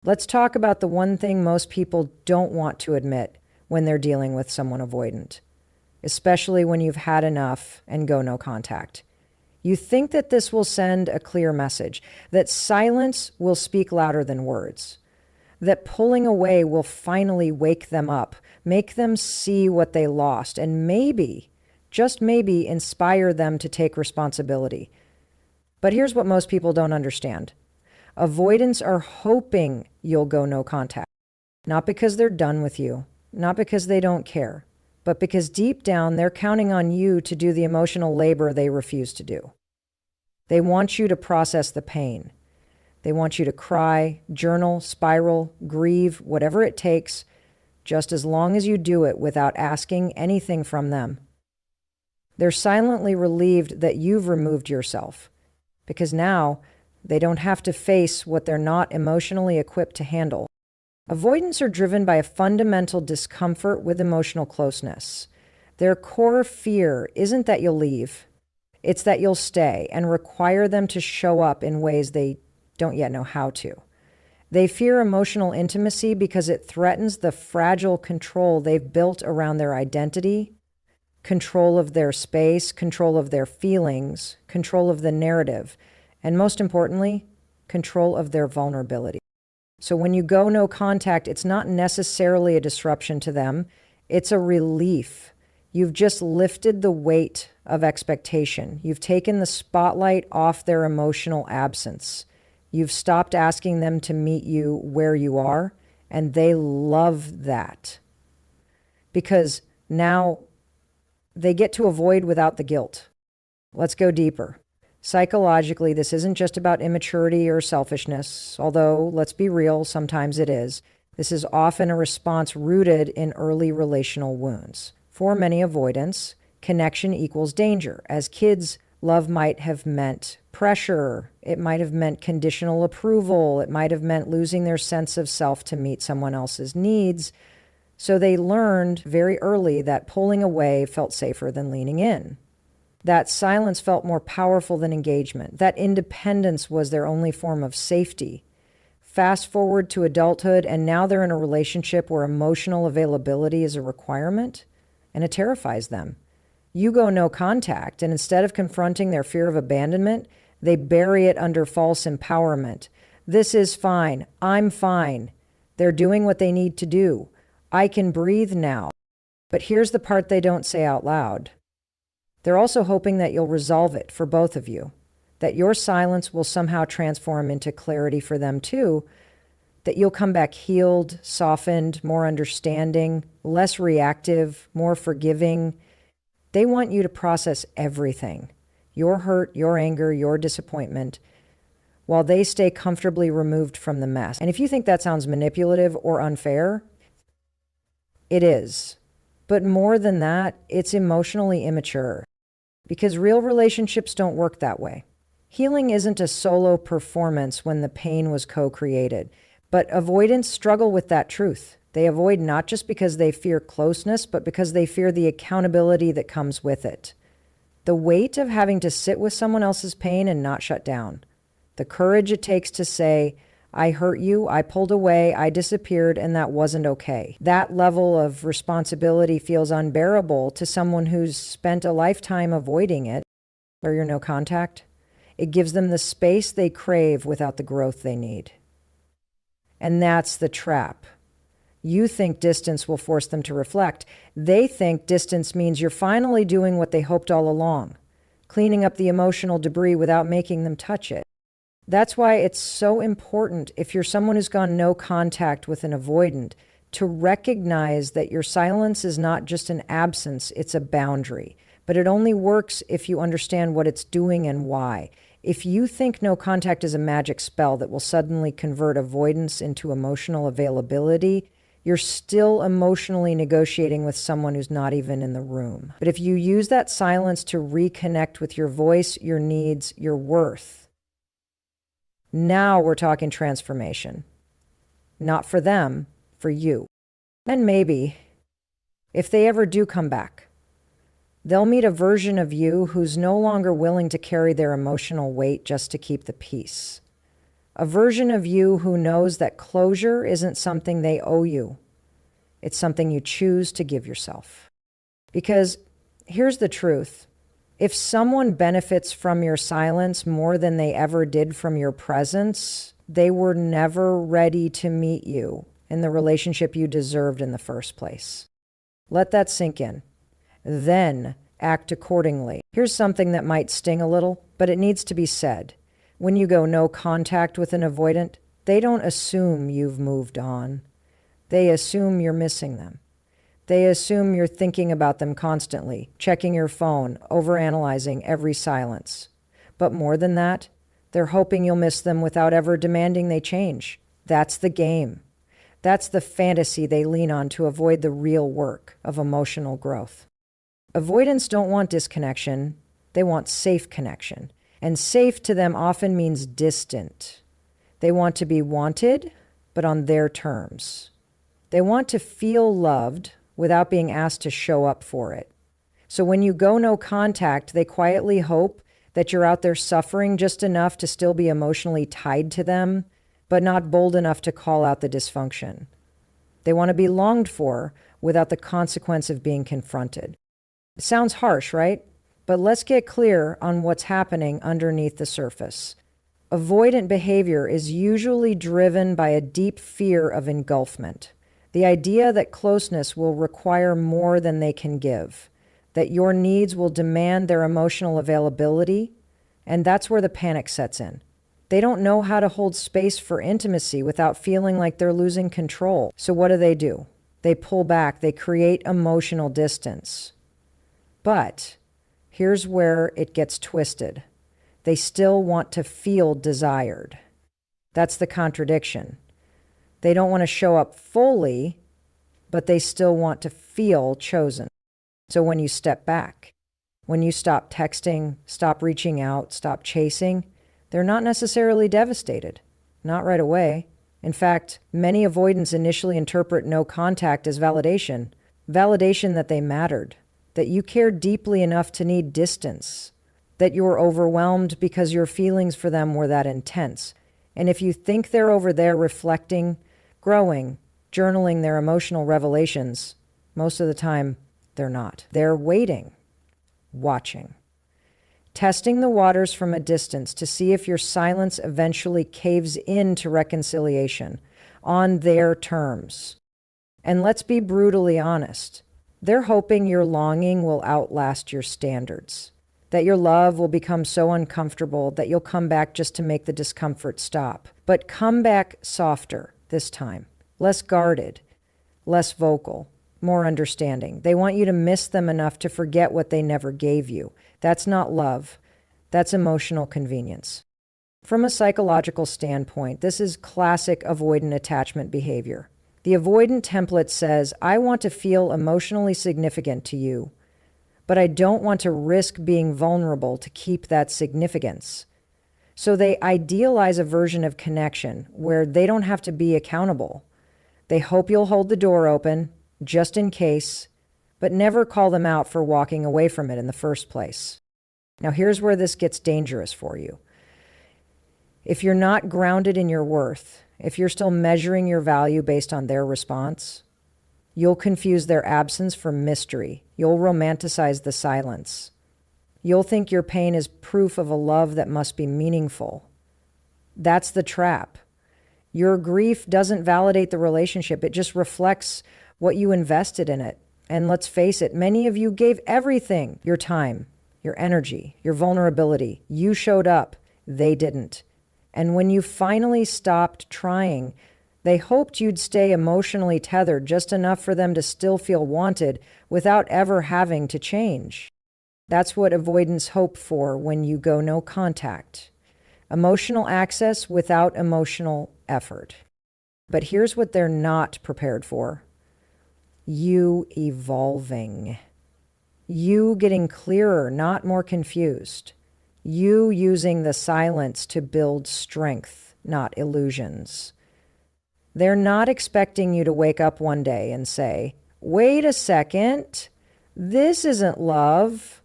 Let's talk about the one thing most people don't want to admit when they're dealing with someone avoidant, especially when you've had enough and go no contact. You think that this will send a clear message, that silence will speak louder than words, that pulling away will finally wake them up, make them see what they lost, and maybe, just maybe, inspire them to take responsibility. But here's what most people don't understand. Avoidants are hoping you'll go no contact, not because they're done with you, not because they don't care, but because deep down they're counting on you to do the emotional labor they refuse to do. They want you to process the pain. They want you to cry, journal, spiral, grieve, whatever it takes, just as long as you do it without asking anything from them. They're silently relieved that you've removed yourself, because now they don't have to face what they're not emotionally equipped to handle. Avoidants are driven by a fundamental discomfort with emotional closeness. Their core fear isn't that you'll leave. It's that you'll stay and require them to show up in ways they don't yet know how to. They fear emotional intimacy because it threatens the fragile control they've built around their identity, control of their space, control of their feelings, control of the narrative, and most importantly, control of their vulnerability. So when you go no contact, it's not necessarily a disruption to them. It's a relief. You've just lifted the weight of expectation. You've taken the spotlight off their emotional absence. You've stopped asking them to meet you where you are, and they love that. Because now they get to avoid without the guilt. Let's go deeper. Psychologically, this isn't just about immaturity or selfishness, although, let's be real, sometimes it is. This is often a response rooted in early relational wounds. For many avoidants, connection equals danger. As kids, love might have meant pressure. It might have meant conditional approval. It might have meant losing their sense of self to meet someone else's needs. So they learned very early that pulling away felt safer than leaning in. That silence felt more powerful than engagement. That independence was their only form of safety. Fast forward to adulthood, and now they're in a relationship where emotional availability is a requirement, and it terrifies them. You go no contact, and instead of confronting their fear of abandonment, they bury it under false empowerment. This is fine. I'm fine. They're doing what they need to do. I can breathe now. But here's the part they don't say out loud. They're also hoping that you'll resolve it for both of you, that your silence will somehow transform into clarity for them too, that you'll come back healed, softened, more understanding, less reactive, more forgiving. They want you to process everything, your hurt, your anger, your disappointment, while they stay comfortably removed from the mess. And if you think that sounds manipulative or unfair, it is. But more than that, it's emotionally immature. Because real relationships don't work that way. Healing isn't a solo performance when the pain was co-created. But avoidants struggle with that truth. They avoid not just because they fear closeness, but because they fear the accountability that comes with it. The weight of having to sit with someone else's pain and not shut down. The courage it takes to say, I hurt you, I pulled away, I disappeared, and that wasn't okay. That level of responsibility feels unbearable to someone who's spent a lifetime avoiding it, or your no contact. It gives them the space they crave without the growth they need. And that's the trap. You think distance will force them to reflect. They think distance means you're finally doing what they hoped all along, cleaning up the emotional debris without making them touch it. That's why it's so important, if you're someone who's gone no contact with an avoidant, to recognize that your silence is not just an absence, it's a boundary. But it only works if you understand what it's doing and why. If you think no contact is a magic spell that will suddenly convert avoidance into emotional availability, you're still emotionally negotiating with someone who's not even in the room. But if you use that silence to reconnect with your voice, your needs, your worth, now we're talking transformation. Not for them, for you. And maybe, if they ever do come back, they'll meet a version of you who's no longer willing to carry their emotional weight just to keep the peace. A version of you who knows that closure isn't something they owe you. It's something you choose to give yourself. Because here's the truth. If someone benefits from your silence more than they ever did from your presence, they were never ready to meet you in the relationship you deserved in the first place. Let that sink in. Then act accordingly. Here's something that might sting a little, but it needs to be said. When you go no contact with an avoidant, they don't assume you've moved on. They assume you're missing them. They assume you're thinking about them constantly, checking your phone, overanalyzing every silence. But more than that, they're hoping you'll miss them without ever demanding they change. That's the game. That's the fantasy they lean on to avoid the real work of emotional growth. Avoidants don't want disconnection. They want safe connection. And safe to them often means distant. They want to be wanted, but on their terms. They want to feel loved without being asked to show up for it. So when you go no contact, they quietly hope that you're out there suffering just enough to still be emotionally tied to them, but not bold enough to call out the dysfunction. They want to be longed for without the consequence of being confronted. It sounds harsh, right? But let's get clear on what's happening underneath the surface. Avoidant behavior is usually driven by a deep fear of engulfment. The idea that closeness will require more than they can give, that your needs will demand their emotional availability, and that's where the panic sets in. They don't know how to hold space for intimacy without feeling like they're losing control. So what do? They pull back, they create emotional distance. But here's where it gets twisted. They still want to feel desired. That's the contradiction. They don't want to show up fully, but they still want to feel chosen. So when you step back, when you stop texting, stop reaching out, stop chasing, they're not necessarily devastated. Not right away. In fact, many avoidants initially interpret no contact as validation. Validation that they mattered, that you cared deeply enough to need distance, that you were overwhelmed because your feelings for them were that intense. And if you think they're over there reflecting, growing, journaling their emotional revelations, most of the time they're not. They're waiting, watching, testing the waters from a distance to see if your silence eventually caves into reconciliation on their terms. And let's be brutally honest. They're hoping your longing will outlast your standards, that your love will become so uncomfortable that you'll come back just to make the discomfort stop. But come back softer this time, less guarded, less vocal, more understanding. They want you to miss them enough to forget what they never gave you. That's not love. That's emotional convenience. From a psychological standpoint, this is classic avoidant attachment behavior. The avoidant template says, I want to feel emotionally significant to you, but I don't want to risk being vulnerable to keep that significance. So they idealize a version of connection where they don't have to be accountable. They hope you'll hold the door open, just in case, but never call them out for walking away from it in the first place. Now here's where this gets dangerous for you. If you're not grounded in your worth, if you're still measuring your value based on their response, you'll confuse their absence for mystery. You'll romanticize the silence. You'll think your pain is proof of a love that must be meaningful. That's the trap. Your grief doesn't validate the relationship. It just reflects what you invested in it. And let's face it, many of you gave everything, your time, your energy, your vulnerability. You showed up. They didn't. And when you finally stopped trying, they hoped you'd stay emotionally tethered just enough for them to still feel wanted without ever having to change. That's what avoidants hope for when you go no contact. Emotional access without emotional effort. But here's what they're not prepared for. You evolving. You getting clearer, not more confused. You using the silence to build strength, not illusions. They're not expecting you to wake up one day and say, wait a second, this isn't love.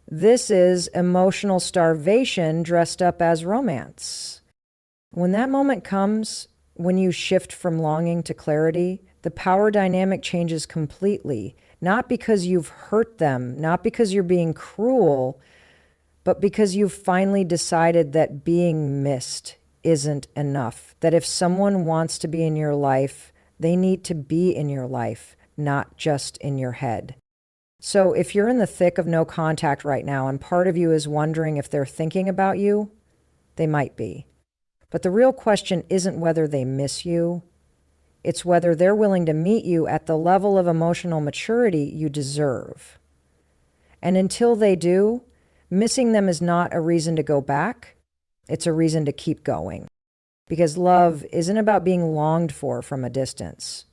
This is emotional starvation dressed up as romance. When that moment comes, when you shift from longing to clarity, the power dynamic changes completely. Not because you've hurt them, not because you're being cruel, but because you've finally decided that being missed isn't enough. That if someone wants to be in your life, they need to be in your life, not just in your head. So if you're in the thick of no contact right now and part of you is wondering if they're thinking about you, they might be. But the real question isn't whether they miss you. It's whether they're willing to meet you at the level of emotional maturity you deserve. And until they do, missing them is not a reason to go back. It's a reason to keep going. Because love isn't about being longed for from a distance.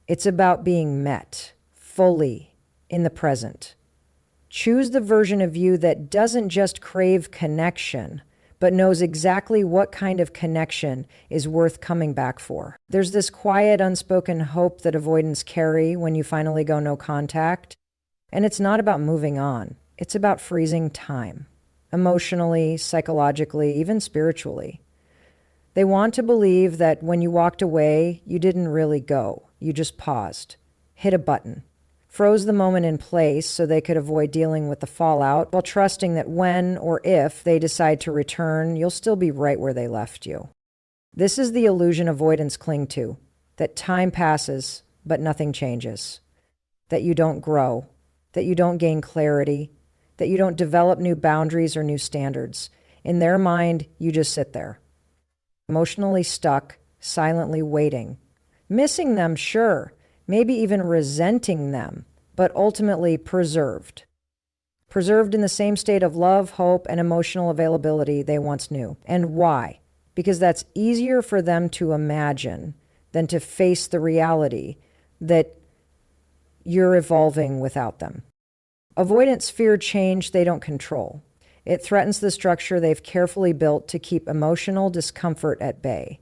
It's about being met fully in the present. Choose the version of you that doesn't just crave connection, but knows exactly what kind of connection is worth coming back for. There's this quiet, unspoken hope that avoidants carry when you finally go no contact. And it's not about moving on. It's about freezing time, emotionally, psychologically, even spiritually. They want to believe that when you walked away, you didn't really go. You just paused, hit a button, froze the moment in place so they could avoid dealing with the fallout, while trusting that when or if they decide to return, you'll still be right where they left you. This is the illusion avoidants cling to, that time passes, but nothing changes, that you don't grow, that you don't gain clarity, that you don't develop new boundaries or new standards. In their mind, you just sit there, emotionally stuck, silently waiting, missing them, sure, maybe even resenting them, but ultimately preserved. Preserved in the same state of love, hope, and emotional availability they once knew. And why? Because that's easier for them to imagine than to face the reality that you're evolving without them. Avoidants fear change they don't control. It threatens the structure they've carefully built to keep emotional discomfort at bay.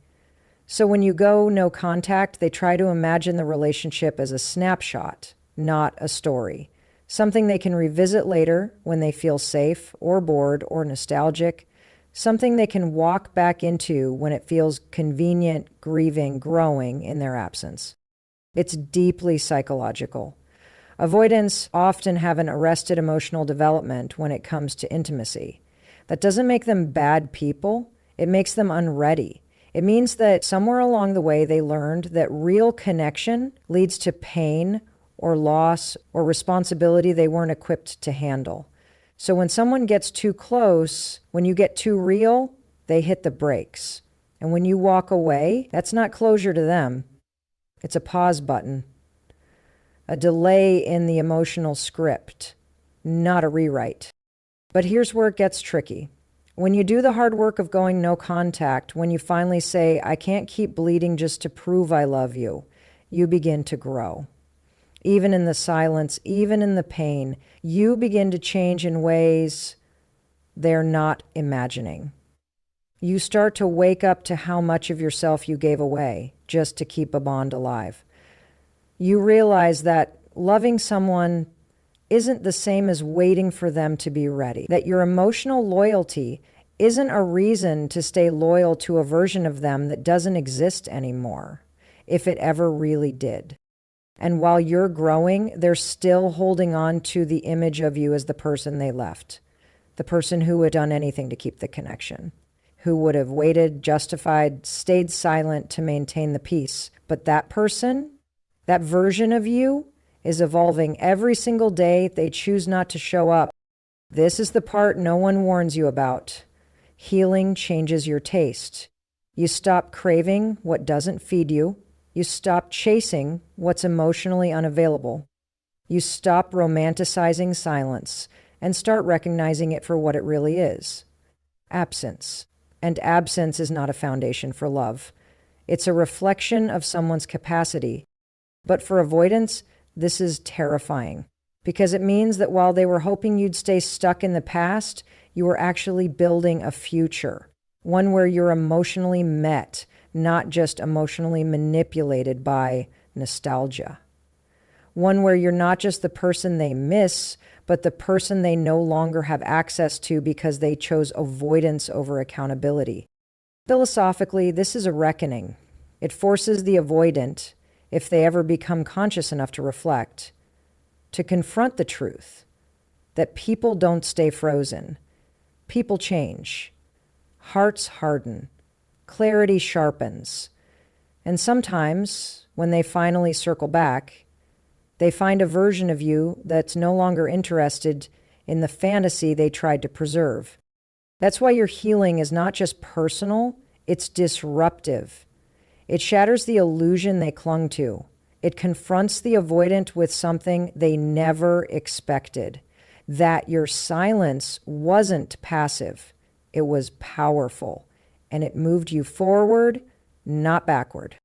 So when you go no contact, they try to imagine the relationship as a snapshot, not a story. Something they can revisit later when they feel safe or bored or nostalgic. Something they can walk back into when it feels convenient, grieving, growing in their absence. It's deeply psychological. Avoidants often have an arrested emotional development when it comes to intimacy. That doesn't make them bad people. It makes them unready. It means that somewhere along the way they learned that real connection leads to pain or loss or responsibility they weren't equipped to handle. So when someone gets too close, when you get too real, they hit the brakes. And when you walk away, that's not closure to them. It's a pause button. A delay in the emotional script, not a rewrite. But here's where it gets tricky. When you do the hard work of going no contact, when you finally say, I can't keep bleeding just to prove I love you, you begin to grow. Even in the silence, even in the pain, you begin to change in ways they're not imagining. You start to wake up to how much of yourself you gave away just to keep a bond alive. You realize that loving someone isn't the same as waiting for them to be ready. That your emotional loyalty isn't a reason to stay loyal to a version of them that doesn't exist anymore, if it ever really did. And while you're growing, they're still holding on to the image of you as the person they left, the person who would have done anything to keep the connection, who would have waited, justified, stayed silent to maintain the peace. But that person, that version of you, is evolving every single day they choose not to show up. This is the part no one warns you about. Healing changes your taste. You stop craving what doesn't feed you. You stop chasing what's emotionally unavailable. You stop romanticizing silence and start recognizing it for what it really is. Absence. And absence is not a foundation for love. It's a reflection of someone's capacity. But for avoidance, this is terrifying because it means that while they were hoping you'd stay stuck in the past, you were actually building a future, one where you're emotionally met, not just emotionally manipulated by nostalgia. One where you're not just the person they miss, but the person they no longer have access to because they chose avoidance over accountability. Philosophically, this is a reckoning. It forces the avoidant, if they ever become conscious enough to reflect, to confront the truth that people don't stay frozen. People change. Hearts harden. Clarity sharpens. And sometimes, when they finally circle back, they find a version of you that's no longer interested in the fantasy they tried to preserve. That's why your healing is not just personal, it's disruptive. It shatters the illusion they clung to. It confronts the avoidant with something they never expected. That your silence wasn't passive, it was powerful. And it moved you forward, not backward.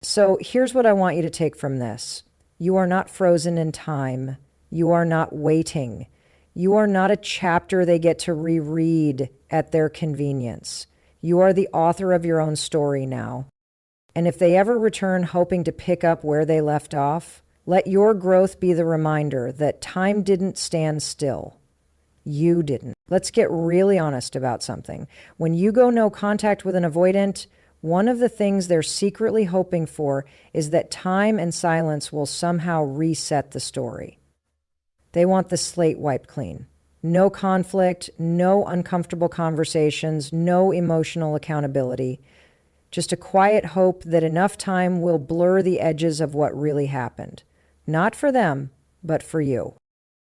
So here's what I want you to take from this. You are not frozen in time. You are not waiting. You are not a chapter they get to reread at their convenience. You are the author of your own story now. And if they ever return hoping to pick up where they left off, let your growth be the reminder that time didn't stand still. You didn't. Let's get really honest about something. When you go no contact with an avoidant, one of the things they're secretly hoping for is that time and silence will somehow reset the story. They want the slate wiped clean. No conflict, no uncomfortable conversations, no emotional accountability. Just a quiet hope that enough time will blur the edges of what really happened. Not for them, but for you.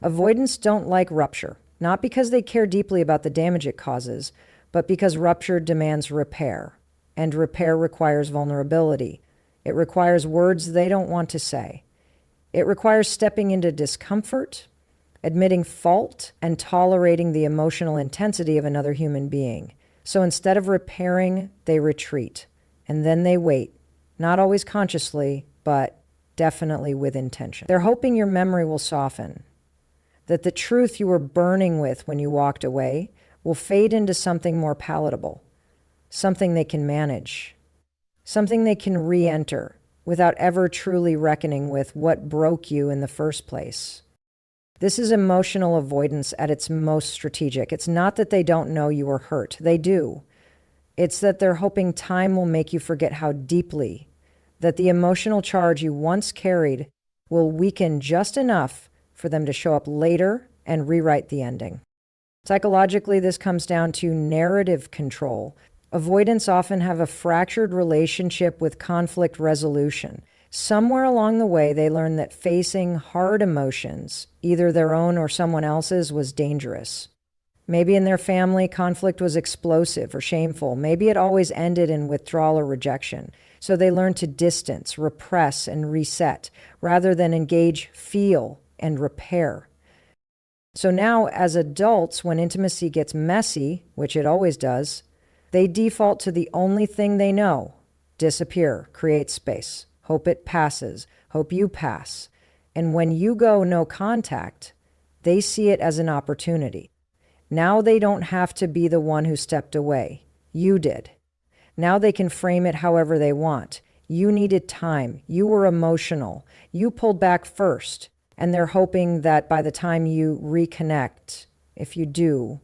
Avoidants don't like rupture, not because they care deeply about the damage it causes, but because rupture demands repair. And repair requires vulnerability. It requires words they don't want to say. It requires stepping into discomfort, admitting fault, and tolerating the emotional intensity of another human being. So instead of repairing, they retreat. And then they wait, not always consciously, but definitely with intention. They're hoping your memory will soften, that the truth you were burning with when you walked away will fade into something more palatable, something they can manage, something they can re-enter without ever truly reckoning with what broke you in the first place. This is emotional avoidance at its most strategic. It's not that they don't know you were hurt. They do. It's that they're hoping time will make you forget how deeply, that the emotional charge you once carried will weaken just enough for them to show up later and rewrite the ending. Psychologically, this comes down to narrative control. Avoidants often have a fractured relationship with conflict resolution. Somewhere along the way, they learn that facing hard emotions, either their own or someone else's, was dangerous. Maybe in their family, conflict was explosive or shameful. Maybe it always ended in withdrawal or rejection. So they learn to distance, repress, and reset, rather than engage, feel, and repair. So now, as adults, when intimacy gets messy, which it always does, they default to the only thing they know: disappear, create space. Hope it passes. Hope you pass. And when you go no contact, they see it as an opportunity. Now they don't have to be the one who stepped away. You did. Now they can frame it however they want. You needed time. You were emotional. You pulled back first. And they're hoping that by the time you reconnect, if you do,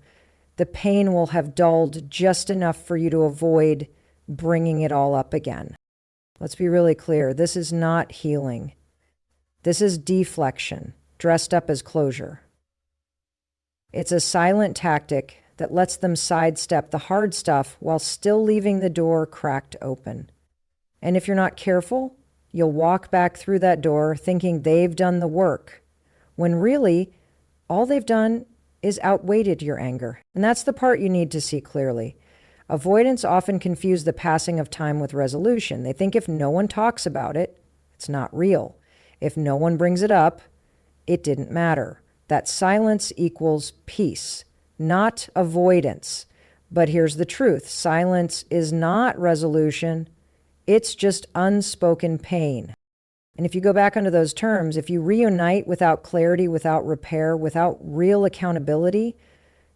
the pain will have dulled just enough for you to avoid bringing it all up again. Let's be really clear. This is not healing. This is deflection, dressed up as closure. It's a silent tactic that lets them sidestep the hard stuff while still leaving the door cracked open. And if you're not careful, you'll walk back through that door thinking they've done the work, when really, all they've done is outweighed your anger. And that's the part you need to see clearly. Avoidants often confuse the passing of time with resolution. They think if no one talks about it, it's not real. If no one brings it up, it didn't matter. That silence equals peace, not avoidance. But here's the truth. Silence is not resolution. It's just unspoken pain. And if you go back under those terms, if you reunite without clarity, without repair, without real accountability,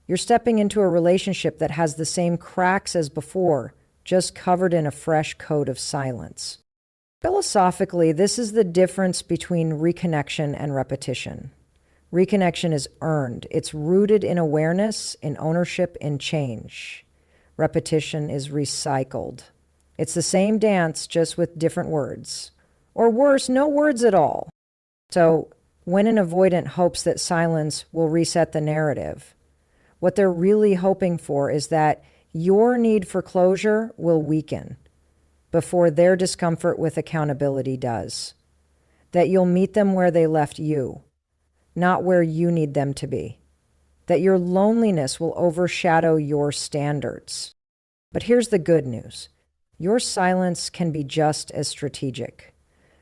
you're stepping into a relationship that has the same cracks as before, just covered in a fresh coat of silence. Philosophically, this is the difference between reconnection and repetition. Reconnection is earned. It's rooted in awareness, in ownership, in change. Repetition is recycled. It's the same dance, just with different words. Or worse, no words at all. So, when an avoidant hopes that silence will reset the narrative, what they're really hoping for is that your need for closure will weaken before their discomfort with accountability does. That you'll meet them where they left you, not where you need them to be. That your loneliness will overshadow your standards. But here's the good news. Your silence can be just as strategic.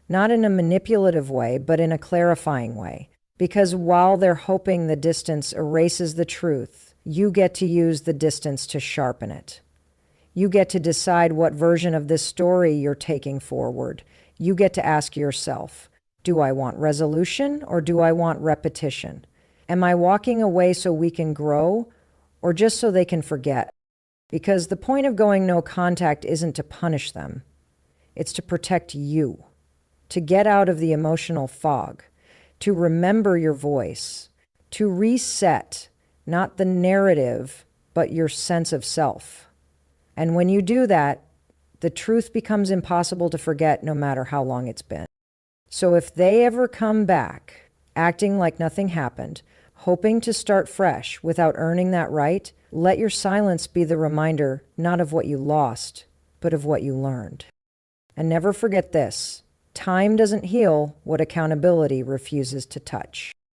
Not in a manipulative way, but in a clarifying way. Because while they're hoping the distance erases the truth, you get to use the distance to sharpen it. You get to decide what version of this story you're taking forward. You get to ask yourself, do I want resolution or do I want repetition? Am I walking away so we can grow or just so they can forget? Because the point of going no contact isn't to punish them. It's to protect you, to get out of the emotional fog, to remember your voice, to reset, not the narrative, but your sense of self. And when you do that, the truth becomes impossible to forget no matter how long it's been. So if they ever come back, acting like nothing happened, hoping to start fresh without earning that right, let your silence be the reminder not of what you lost, but of what you learned. And never forget this: time doesn't heal what accountability refuses to touch.